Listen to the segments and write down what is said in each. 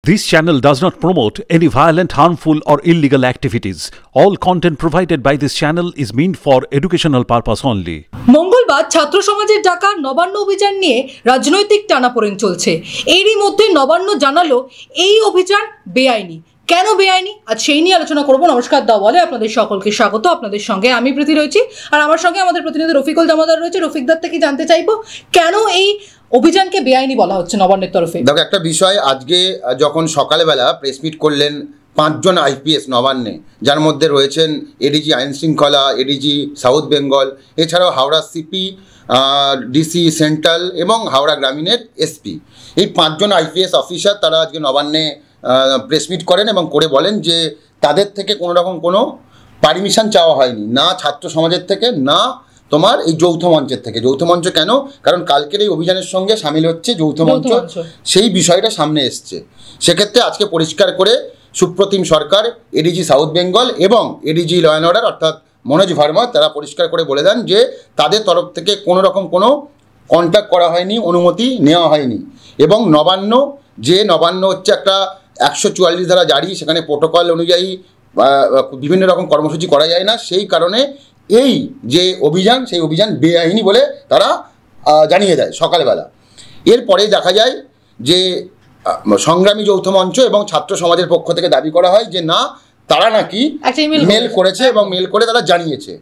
This channel does not promote any violent, harmful, or illegal activities. All content provided by this channel is meant for educational purpose only. মঙ্গলবার ছাত্র সমাজের ডাকা নবান্ন অভিযান নিয়ে রাজনৈতিক টানাপোড়েন চলছে। এরই মধ্যে নবান্ন জানালো এই অভিযান বেআইনি। কেন বেআইনি আজ সেই নিয়ে আলোচনা করব। নমস্কার দা বলে আপনাদের সকলকে স্বাগত। আপনাদের সঙ্গে আমি প্রীতি রয়েছি, আর আমার সঙ্গে আমাদের প্রতিনিধি রফিকুল জামাদার রয়েছে। রফিকদার থেকে জানতে চাইবো কেন এই অভিযানকে বেআইনি বলা হচ্ছে নবান্নের তরফে। দেখো, একটা বিষয়, আজকে যখন সকালবেলা প্রেস মিট করলেন 5 জন আইপিএস নবান্নে, যার মধ্যে রয়েছেন এডিজি আইন শৃঙ্খলা, এডিজি সাউথ বেঙ্গল, এছাড়াও হাওড়া সিপি, ডিসি সেন্ট্রাল এবং হাওড়া গ্রামীণের এসপি, এই 5 জন আইপিএস অফিসার তারা আজকে নবান্নে প্রেস মিট করেন এবং করে বলেন যে তাদের থেকে কোনো রকম কোনো পারমিশন চাওয়া হয়নি, না ছাত্র সমাজের থেকে, না তোমার এই যৌথ মঞ্চের থেকে। যৌথ মঞ্চ কেন? কারণ কালকের এই অভিযানের সঙ্গে সামিল হচ্ছে যৌথ মঞ্চ, সেই বিষয়টা সামনে এসছে। সেক্ষেত্রে আজকে পরিষ্কার করে সুপ্রতিম সরকার, এডিজি সাউথ বেঙ্গল এবং এডিজি ল অ্যান্ড অর্ডার অর্থাৎ মনোজ ভার্মা, তারা পরিষ্কার করে বলে দেন যে তাদের তরফ থেকে কোনো রকম কোনো কন্ট্যাক্ট করা হয়নি, অনুমতি নেওয়া হয়নি। এবং নবান্ন হচ্ছে একটা 144 ধারা জারি, সেখানে প্রোটোকল অনুযায়ী বিভিন্ন রকম কর্মসূচি করা যায় না। সেই কারণে এই যে অভিযান, সেই অভিযান বেআইনি বলে তারা জানিয়ে দেয় সকালবেলা। এরপরে দেখা যায় যে সংগ্রামী যৌথ মঞ্চ এবং ছাত্র সমাজের পক্ষ থেকে দাবি করা হয় যে না, তারা নাকি মেল করেছে এবং মেল করে তারা জানিয়েছে।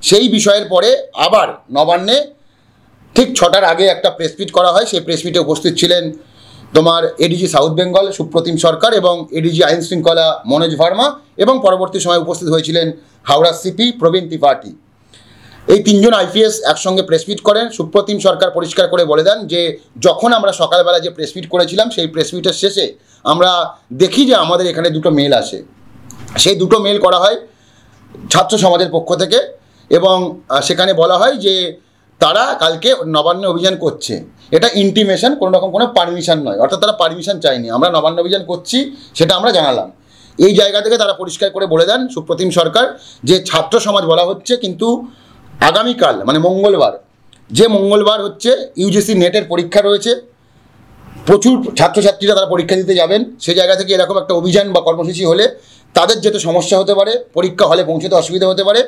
সেই বিষয়ের পরে আবার নবান্নে ঠিক 6টার আগে একটা প্রেস মিট করা হয়। সেই প্রেস মিটে উপস্থিত ছিলেন তোমার এডিজি সাউথ বেঙ্গল সুপ্রতিম সরকার এবং এডিজি আইন শৃঙ্খলা মনোজ ভার্মা, এবং পরবর্তী সময় উপস্থিত হয়েছিলেন হাওড়া সিপি প্রবীণ ত্রিপাঠী। এই 3 জন আইপিএস একসঙ্গে প্রেস মিট করেন। সুপ্রতিম সরকার পরিষ্কার করে বলে দেন যে যখন আমরা সকালবেলা যে প্রেস মিট করেছিলাম, সেই প্রেস মিটের শেষে আমরা দেখি যে আমাদের এখানে 2টো মেল আসে। সেই 2টো মেল করা হয় ছাত্র সমাজের পক্ষ থেকে এবং সেখানে বলা হয় যে তারা কালকে নবান্ন অভিযান করছে। এটা ইন্টিমেশন, কোনো রকম কোনো পারমিশন নয়, অর্থাৎ তারা পারমিশন চায়নি, আমরা নবান্ন অভিযান করছি সেটা আমরা জানালাম। এই জায়গা থেকে তারা পরিষ্কার করে বলে দেন সুপ্রতিম সরকার যে ছাত্র সমাজ বলা হচ্ছে, কিন্তু আগামীকাল মানে মঙ্গলবার হচ্ছে ইউজিসি নেটের পরীক্ষা রয়েছে, প্রচুর ছাত্রছাত্রীরা তারা পরীক্ষা দিতে যাবেন। সেই জায়গা থেকে এরকম একটা অভিযান বা কর্মসূচি হলে তাদের যেতে সমস্যা হতে পারে, পরীক্ষা হলে পৌঁছতে অসুবিধা হতে পারে,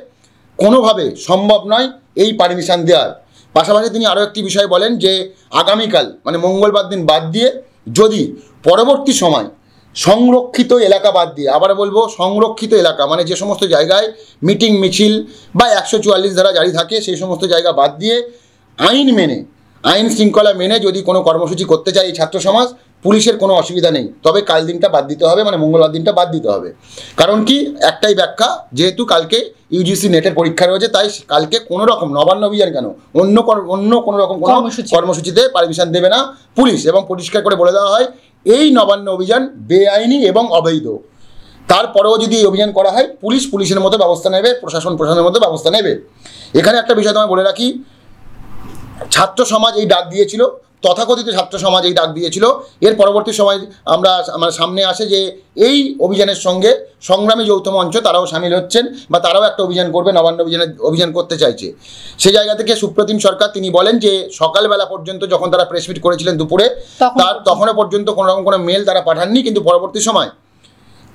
কোনোভাবে সম্ভব নয় এই পারমিশন দেওয়ার। পাশাপাশি তিনি আরও একটি বিষয় বলেন যে আগামীকাল মানে মঙ্গলবার দিন বাদ দিয়ে যদি পরবর্তী সময় সংরক্ষিত এলাকা বাদ দিয়ে, আবার বলবো সংরক্ষিত এলাকা মানে যে সমস্ত জায়গায় মিটিং মিছিল বা 144 ধারা জারি থাকে, সেই সমস্ত জায়গা বাদ দিয়ে আইন শৃঙ্খলা মেনে যদি কোনো কর্মসূচি করতে চায় এই ছাত্র সমাজ, পুলিশের কোনো অসুবিধা নেই, তবে কাল দিনটা বাদ দিতে হবে, মানে মঙ্গলবার দিনটা বাদ দিতে হবে। কারণ কি, একটাই ব্যাখ্যা, যেহেতু কালকে ইউজিসি নেটের পরীক্ষা রয়েছে, তাই কালকে কোনো রকম নবান্ন অভিযান কেন অন্য কোনো রকম কোনো কর্মসূচিতে পারমিশন দেবে না পুলিশ। এবং পরিষ্কার করে বলে দেওয়া হয় এই নবান্ন অভিযান বেআইনি এবং অবৈধ। তারপরেও যদি এই অভিযান করা হয়, পুলিশের মতো ব্যবস্থা নেবে, প্রশাসনের মতো ব্যবস্থা নেবে। এখানে একটা বিষয় তোমায় বলে রাখি, ছাত্র সমাজ এই ডাক দিয়েছিল, তথাকথিত ছাত্র সমাজ এই ডাক দিয়েছিল। এর পরবর্তী সময় আমার সামনে আসে যে এই অভিযানের সঙ্গে সংগ্রামী যৌথ মঞ্চ তারাও সামিল হচ্ছেন বা তারাও একটা অভিযান করবে, নবান্ন অভিযান করতে চাইছে। সেই জায়গা থেকে সুপ্রতিম সরকার তিনি বলেন যে সকালবেলা পর্যন্ত যখন তারা প্রেস মিট করেছিলেন দুপুরে, তখনও পর্যন্ত কোনো রকম কোনো মেল তারা পাঠাননি, কিন্তু পরবর্তী সময়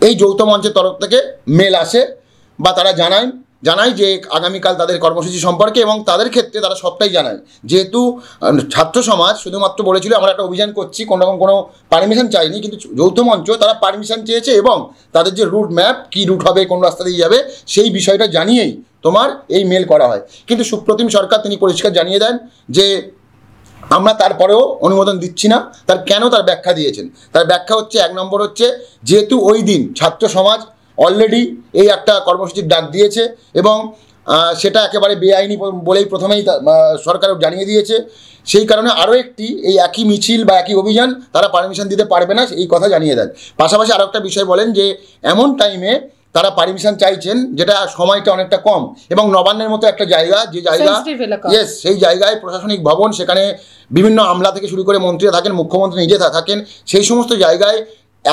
এই যৌথ মঞ্চের তরফ থেকে মেল আসে বা তারা জানায় যে আগামীকাল তাদের কর্মসূচি সম্পর্কে, এবং তাদের ক্ষেত্রে তারা সবটাই জানায়। যেহেতু ছাত্র সমাজ শুধুমাত্র বলেছিল আমরা একটা অভিযান করছি, কোনো রকম কোনো পারমিশন চাইনি, কিন্তু যৌথ মঞ্চ তারা পারমিশন চেয়েছে এবং তাদের যে রুট ম্যাপ, কী রুট হবে, কোন রাস্তা দিয়ে যাবে, সেই বিষয়টা জানিয়েই তোমার এই মেল করা হয়। কিন্তু সুপ্রতিম সরকার তিনি পরিষ্কার জানিয়ে দেন যে আমরা তারপরেও অনুমোদন দিচ্ছি না। তার ব্যাখ্যা দিয়েছেন। তার ব্যাখ্যা হচ্ছে, 1 নম্বর হচ্ছে যেহেতু ওই দিন ছাত্র সমাজ অলরেডি এই একটা কর্মসূচির ডাক দিয়েছে এবং সেটা একেবারে বেআইনি বলেই প্রথমেই সরকার জানিয়ে দিয়েছে, সেই কারণে আরও একটি এই একই মিছিল বা একই অভিযান তারা পারমিশন দিতে পারবে না, এই কথা জানিয়ে দেন। পাশাপাশি আরও একটা বিষয় বলেন যে এমন টাইমে তারা পারমিশন চাইছেন যেটা সময়টা অনেকটা কম, এবং নবান্নের মতো একটা জায়গা, যে জায়গা সেই জায়গায় প্রশাসনিক ভবন, সেখানে বিভিন্ন আমলা থেকে শুরু করে মন্ত্রীরা থাকেন, মুখ্যমন্ত্রী নিজে থাকেন, সেই সমস্ত জায়গায়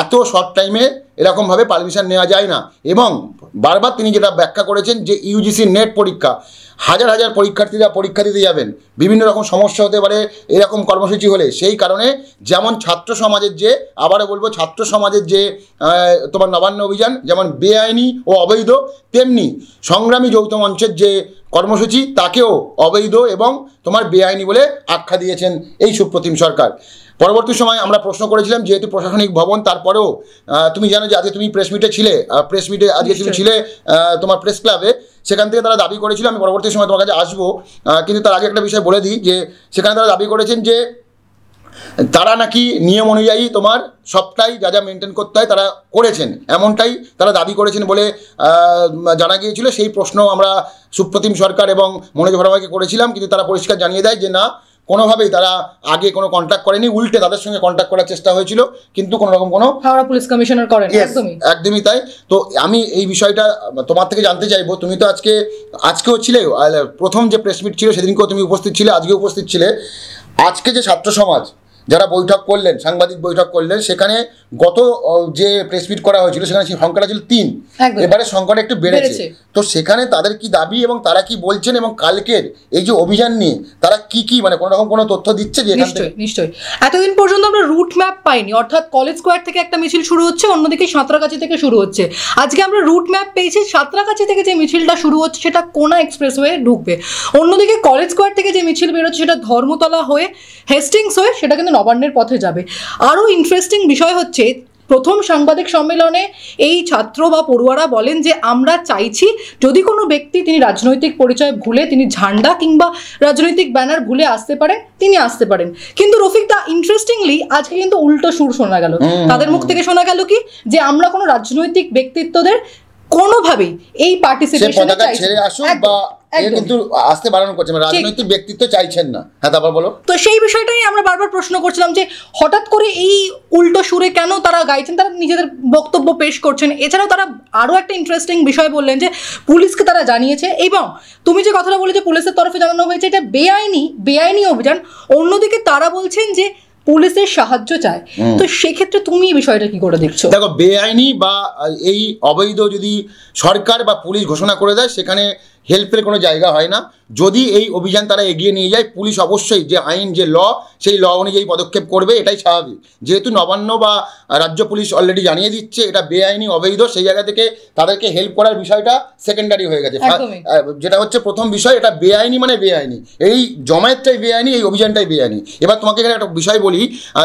এত শর্ট টাইমে এরকমভাবে পারমিশন নেওয়া যায় না। এবং বারবার তিনি যেটা ব্যাখ্যা করেছেন যে ইউজিসি নেট পরীক্ষা, হাজার হাজার পরীক্ষার্থীরা পরীক্ষা দিতে যাবেন, বিভিন্ন রকম সমস্যা হতে পারে এরকম কর্মসূচি হলে। সেই কারণে যেমন ছাত্র সমাজের যে, আবারও বলবো, ছাত্র সমাজের যে তোমার নবান্ন অভিযান যেমন বেআইনি ও অবৈধ, তেমনি সংগ্রামী যৌথ মঞ্চের যে কর্মসূচি তাকেও অবৈধ এবং তোমার বেআইনি বলে আখ্যা দিয়েছেন এই সুপ্রতিম সরকার। পরবর্তী সময় আমরা প্রশ্ন করেছিলাম, যেহেতু প্রশাসনিক ভবন, তারপরেও তুমি জানো যে আজকে তুমি প্রেস মিটে ছিলে, প্রেস মিটে আজকে তুমি ছিলে তোমার প্রেস ক্লাবে, সেখান থেকে তারা দাবি করেছিল, আমি পরবর্তী সময় তোমার কাছে আসবো, কিন্তু তার আগে একটা বিষয় বলে দিই যে সেখানে তারা দাবি করেছেন যে তারা নাকি নিয়ম অনুযায়ী তোমার সবটাই যা যা মেনটেন করতে হয় তারা করেছেন, এমনটাই তারা দাবি করেছেন বলে জানা গিয়েছিল। সেই প্রশ্ন আমরা সুপ্রতিম সরকার এবং মনোজ ভার্মাকে করেছিলাম, কিন্তু তারা পরিষ্কার জানিয়ে দেয় যে না, কোনোভাবেই তারা আগে কোনো কন্ট্যাক্ট করেনি, উল্টে তাদের সঙ্গে কন্ট্যাক্ট করার চেষ্টা হয়েছিল, কিন্তু কোনো রকম কোনো হাওড়া পুলিশ কমিশনার করেন। একদমই তাই। তো আমি এই বিষয়টা তোমার থেকে জানতে চাইবো, তুমি তো আজকেও ছিলে, প্রথম যে প্রেস মিট ছিল সেদিনকেও তুমি উপস্থিত ছিলে, আজকেও উপস্থিত ছিলে। আজকে যে ছাত্র সমাজ যারা বৈঠক করলেন, সাংবাদিক বৈঠক করলেন, সেখানে গত যে প্রেস মিট করা হয়েছিল সেখানে সংখ্যাটা ছিল 3, এবারে সংখ্যাটা একটু বেড়েছে। তো সেখানে তাদের কি দাবি এবং তারা কি বলছেন, এবং কালকের এই যে অভিযান নিয়ে তারা কি মানে কোনো রকম কোনো তথ্য দিচ্ছে? যে নিশ্চয়ই এতদিন পর্যন্ত আমরা রুট ম্যাপ পাইনি, অর্থাৎ কলেজ স্কোয়ার থেকে একটা মিছিল শুরু হচ্ছে, অন্যদিকে সাঁতরাগাছি থেকে শুরু হচ্ছে। আজকে আমরা রুট ম্যাপ পেয়েছি, সাঁতরাগাছি থেকে যে মিছিলটা শুরু হচ্ছে সেটা কোনা এক্সপ্রেসওয়ে ঢুকবে, অন্যদিকে কলেজ স্কোয়ার থেকে যে মিছিল বেরোচ্ছে সেটা ধর্মতলা হয়ে হেস্টিংস হয়ে সেটা কিন্তু নবান্নের পথে যাবে। আরও ইন্টারেস্টিং বিষয় হচ্ছে, প্রথম সাংবাদিক সম্মেলনে এই ছাত্র বা পড়ুয়ারা বলেন যে আমরা চাইছি যদি কোনো ব্যক্তি তিনি রাজনৈতিক পরিচয় ভুলে তিনি ঝান্ডা কিংবা রাজনৈতিক ব্যানার ভুলে আসতে পারেন, তিনি আসতে পারেন। কিন্তু রফিক দা, ইন্টারেস্টিংলি আজকে কিন্তু উল্টো সুর শোনা গেল, তাদের মুখ থেকে শোনা গেল কি, যে আমরা কোনো রাজনৈতিক ব্যক্তিত্বদের কোনোভাবেই এই পার্টিসিপেশনে ছেড়ে আসুক বা কিন্তু আসতে বারণ করছেন, রাজনৈতিক ব্যক্তিত্ব চাইছেন না। হ্যাঁ, তারপর বলো। তো সেই বিষয়টাই আমরা বারবার প্রশ্ন করছিলাম যে হঠাৎ করে এই উল্টো সুরে কেন তারা গাইছেন, তারা নিজেদের বক্তব্য পেশ করছেন। এছাড়াও তারা আরও একটা ইন্টারেস্টিং বিষয় বললেন যে পুলিশকে তারা জানিয়েছে, এবং তুমি যে কথাটা বলে যে পুলিশের তরফে জানানো হয়েছে এটা বেআইনি অভিযান, অন্যদিকে তারা বলছেন যে পুলিশের সাহায্য চায়। তো সেক্ষেত্রে তুমি এই বিষয়টা কি করে দেখছো? দেখো, বেআইনি বা এই অবৈধ যদি সরকার বা পুলিশ ঘোষণা করে দেয়, সেখানে হেল্পের কোনো জায়গা হয় না। যদি এই অভিযান তারা এগিয়ে নিয়ে যায়, পুলিশ অবশ্যই যে আইন, যে ল, সেই ল অনুযায়ী পদক্ষেপ করবে, এটাই স্বাভাবিক। যেহেতু নবান্ন বা রাজ্য পুলিশ অলরেডি জানিয়ে দিচ্ছে এটা বেআইনি অবৈধ, সেই জায়গা থেকে তাদেরকে হেল্প করার বিষয়টা সেকেন্ডারি হয়ে গেছে। যেটা হচ্ছে প্রথম বিষয়, এটা বেআইনি মানে বেআইনি, এই জমায়েতটাই বেআইনি, এই অভিযানটাই বেআইনি। এবার তোমাকে এখানে একটা বিষয় বলি,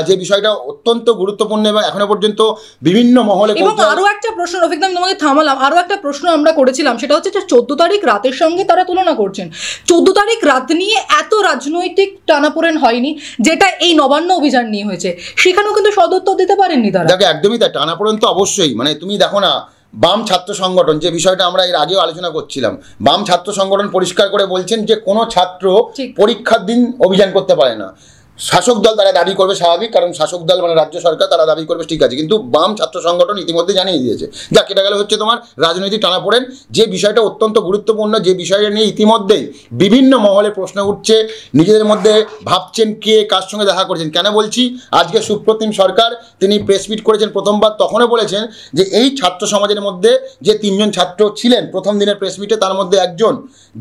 যে বিষয়টা অত্যন্ত গুরুত্বপূর্ণ এবং এখনো পর্যন্ত বিভিন্ন মহলে। এবং আরও একটা প্রশ্ন রফিক, আমি তোমাকে থামালাম, আরও একটা প্রশ্ন আমরা করেছিলাম, সেটা হচ্ছে যে 14 তারিখ রাতের সঙ্গে তারা তুলনা করছেন। 14 তারিখ রাত নিয়ে এত রাজনৈতিক টানাপোড়েন হয়নি যেটা এই নবান্ন অভিযান নিয়ে হয়েছে, সেখানেও কিন্তু সদুত্তর দিতে পারেননি তারা। দেখো, একদমই তাই, টানাপোড়েন তো অবশ্যই। মানে তুমি দেখো না, বাম ছাত্র সংগঠন, যে বিষয়টা আমরা এর আগেও আলোচনা করছিলাম, বাম ছাত্র সংগঠন পরিষ্কার করে বলছেন যে কোনো ছাত্র পরীক্ষার দিন অভিযান করতে পারে না। শাসক দল তারা দাবি করবে, স্বাভাবিক, কারণ শাসক দল মানে রাজ্য সরকার, তারা দাবি করবে, ঠিক আছে, কিন্তু বাম ছাত্র সংগঠন ইতিমধ্যে জানিয়ে দিয়েছে। যা কেটে গেল হচ্ছে তোমার রাজনৈতিক টানাপোড়েন, যে বিষয়টা অত্যন্ত গুরুত্বপূর্ণ, যে বিষয়টা নিয়ে ইতিমধ্যেই বিভিন্ন মহলে প্রশ্ন উঠছে, নিজেদের মধ্যে ভাবছেন কে কার সঙ্গে দেখা করেছেন। কেন বলছি, আজকে সুপ্রতিম সরকার তিনি প্রেস মিট করেছেন প্রথমবার, তখনও বলেছেন যে এই ছাত্র সমাজের মধ্যে যে 3 জন ছাত্র ছিলেন প্রথম দিনের প্রেস মিটে, তার মধ্যে একজন,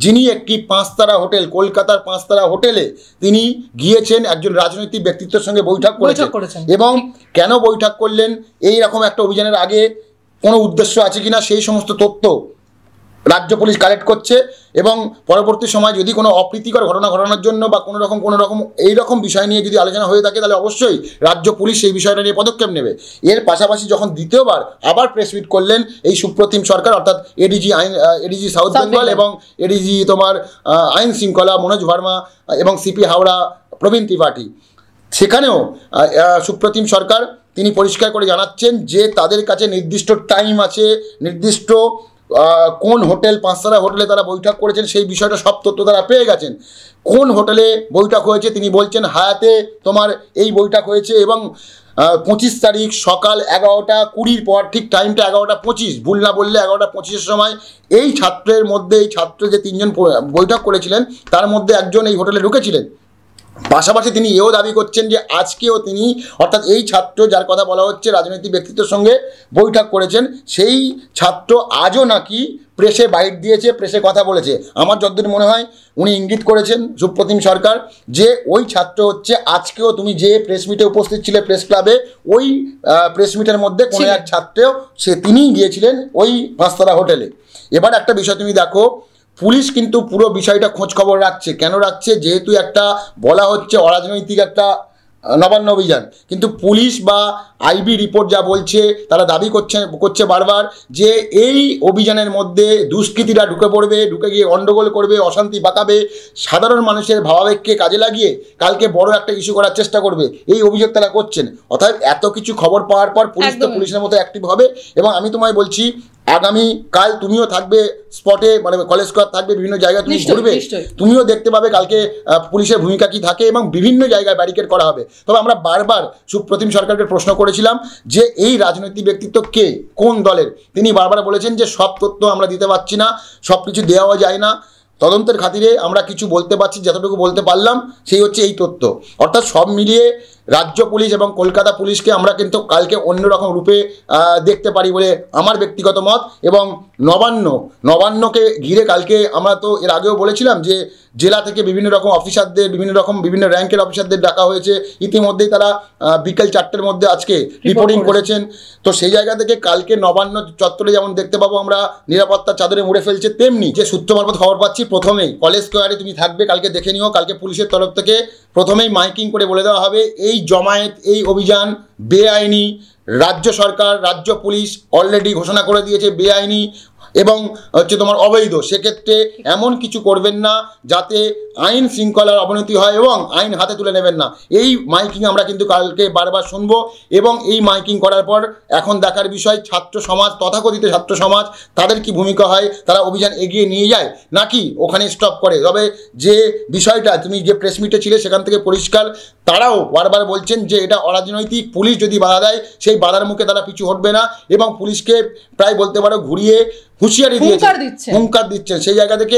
যিনি একটি 5 তারা হোটেল, কলকাতার 5 তারা হোটেলে তিনি গিয়েছেন একজন রাজনৈতিক ব্যক্তিত্বের সঙ্গে বৈঠক করেছেন। এবং কেন বৈঠক করলেন, এই রকম একটা অভিযানের আগে কোনো উদ্দেশ্য আছে কিনা, সেই সমস্ত তথ্য রাজ্য পুলিশ কালেক্ট করছে। এবং পরবর্তী সময় যদি কোনো অপ্রীতিকর ঘটনা ঘটানোর জন্য বা কোনো রকম এইরকম বিষয় নিয়ে যদি আলোচনা হয়ে থাকে, তাহলে অবশ্যই রাজ্য পুলিশ সেই বিষয়টা নিয়ে পদক্ষেপ নেবে। এর পাশাপাশি যখন দ্বিতীয়বার আবার প্রেস মিট করলেন এই সুপ্রতিম সরকার, অর্থাৎ এডিজি সাউথ বেঙ্গল এবং এডিজি তোমার আইন শৃঙ্খলা মনোজ ভার্মা এবং সিপি হাওড়া প্রবীণ ত্রিপাঠী, সেখানেও সুপ্রতিম সরকার তিনি পরিষ্কার করে জানাচ্ছেন যে তাদের কাছে নির্দিষ্ট টাইম আছে, নির্দিষ্ট কোন হোটেল, 5 তারা হোটেলে তারা বৈঠক করেছেন সেই বিষয়টা সব তথ্য তারা পেয়ে গেছেন। কোন হোটেলে বৈঠক হয়েছে তিনি বলছেন হায়াতে তোমার এই বৈঠক হয়েছে, এবং 25 তারিখ সকাল 11:20 পর, ঠিক টাইমটা 11:25, ভুল না বললে 11:25 সময় এই ছাত্রের মধ্যে, এই ছাত্র যে 3 জন বৈঠক করেছিলেন তার মধ্যে একজন এই হোটেলে ঢুকেছিলেন। পাশাপাশি তিনি এও দাবি করছেন যে আজকেও তিনি, অর্থাৎ এই ছাত্র যার কথা বলা হচ্ছে রাজনৈতিক ব্যক্তিত্বের সঙ্গে বৈঠক করেছেন, সেই ছাত্র আজও নাকি প্রেসে বাইট দিয়েছে, প্রেসে কথা বলেছে। আমার যতদূর মনে হয় উনি ইঙ্গিত করেছেন সুপ্রতিম সরকার যে ওই ছাত্র হচ্ছে আজকেও তুমি যে প্রেস মিটে উপস্থিত ছিলে প্রেস ক্লাবে, ওই প্রেস মিটের মধ্যে কোনো এক ছাত্রেও তিনিই গিয়েছিলেন ওই পাঁচতারা হোটেলে। এবার একটা বিষয় তুমি দেখো, পুলিশ কিন্তু পুরো বিষয়টা খোঁজ খবর রাখছে। কেন রাখছে? যেহেতু একটা বলা হচ্ছে অরাজনৈতিক একটা নবান্ন অভিযান, কিন্তু পুলিশ বা আইবি রিপোর্ট যা বলছে, তারা দাবি করছে বারবার যে এই অভিযানের মধ্যে দুষ্কৃতীরা ঢুকে পড়বে, ঢুকে গিয়ে গণ্ডগোল করবে, অশান্তি পাকাবে, সাধারণ মানুষের ভাবাবেগকে কাজে লাগিয়ে কালকে বড় একটা ইস্যু করার চেষ্টা করবে, এই অভিযোগ তারা করছেন। অর্থাৎ এত কিছু খবর পাওয়ার পর পুলিশ তো পুলিশের মতো অ্যাক্টিভ হবে। এবং আমি তোমায় বলছি, আগামী কাল তুমিও থাকবে স্পটে, মানে কলেজ স্কোয়ার থাকবে, বিভিন্ন জায়গায় তুমি ঘুরবে, তুমিও দেখতে পাবে কালকে পুলিশের ভূমিকা কি থাকে এবং বিভিন্ন জায়গায় ব্যারিকেড করা হবে। তবে আমরা বারবার সুপ্রতিম সরকারকে প্রশ্ন করেছিলাম যে এই রাজনৈতিক ব্যক্তিত্ব কে, কোন দলের। তিনি বারবার বলেছেন যে সব তথ্য আমরা দিতে পারছি না, সব কিছু দেওয়া যায় না, তদন্তের খাতিরে আমরা কিছু বলতে পারছি, যতটুকু বলতে পারলাম সেই হচ্ছে এই তথ্য। অর্থাৎ সব মিলিয়ে রাজ্য পুলিশ এবং কলকাতা পুলিশকে আমরা কিন্তু কালকে অন্যরকম রূপে দেখতে পারি বলে আমার ব্যক্তিগত মত। এবং নবান্নকে ঘিরে কালকে আমরা তো এর আগেও বলেছিলাম যে জেলা থেকে বিভিন্ন রকম অফিসারদের, বিভিন্ন র্যাঙ্কের অফিসারদের ডাকা হয়েছে। ইতিমধ্যেই তারা বিকেল 4টের মধ্যে আজকে রিপোর্টিং করেছেন। তো সেই জায়গা থেকে কালকে নবান্ন চত্বরে যেমন দেখতে পাবো আমরা নিরাপত্তার চাদরে মুড়ে ফেলছে, তেমনি যে সূত্র মারফত খবর পাচ্ছি প্রথমেই কলেজ স্কোয়ারে তুমি থাকবে, কালকে দেখে নিও, কালকে পুলিশের তরফ থেকে প্রথমেই মাইকিং করে বলে দেওয়া হবে এই জমায়েত, এই অভিযান বেআইনি। রাজ্য সরকার, রাজ্য পুলিশ অলরেডি ঘোষণা করে দিয়েছে বেআইনি এবং হচ্ছে তোমার অবৈধ। সেক্ষেত্রে এমন কিছু করবেন না যাতে আইন শৃঙ্খলার অবনতি হয় এবং আইন হাতে তুলে নেবেন না। এই মাইকিং আমরা কিন্তু কালকে বারবার শুনবো। এবং এই মাইকিং করার পর এখন দেখার বিষয় ছাত্র সমাজ, তথাকথিত ছাত্র সমাজ, তাদের কি ভূমিকা হয়, তারা অভিযান এগিয়ে নিয়ে যায় নাকি ওখানে স্টপ করে। তবে যে বিষয়টা তুমি যে প্রেস মিটে ছিলে সেখান থেকে পরিষ্কার, তারাও বারবার বলছেন যে এটা অরাজনৈতিক, পুলিশ যদি বাধা দেয় সেই বাধার মুখে তারা পিছু হটবে না এবং পুলিশকে প্রায় বলতে পারো ঘুরিয়ে হুঁশিয়ারি হুঙ্কার দিচ্ছেন। সেই জায়গা থেকে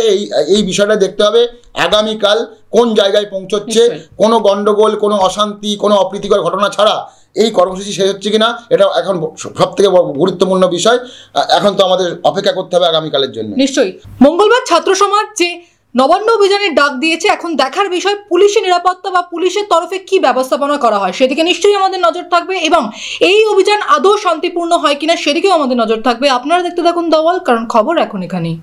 এই বিষয়টা দেখতে হবে আগামীকাল কোন জায়গায় পৌঁছচ্ছে। কোনো গন্ডগোল, কোনো অশান্তি, কোনো অপ্রীতিকর ঘটনা ছাড়া এই কর্মসূচি শেষ হচ্ছে কিনা, এটা এখন সব থেকে গুরুত্বপূর্ণ বিষয়। এখন তো আমাদের অপেক্ষা করতে হবে আগামীকালের জন্য। নিশ্চয়ই মঙ্গলবার ছাত্র সমাজ যে নবান্ন অভিযানের ডাক দিয়েছে, এখন দেখার বিষয় পুলিশের নিরাপত্তা বা পুলিশের তরফে কি ব্যবস্থাপনা করা হয় সেদিকে নিশ্চয়ই আমাদের নজর থাকবে এবং এই অভিযান আদৌ শান্তিপূর্ণ হয় কিনা সেদিকেও আমাদের নজর থাকবে। আপনারা দেখতে থাকুন দ্য ওয়াল, কারণ খবর এখন এখানেই।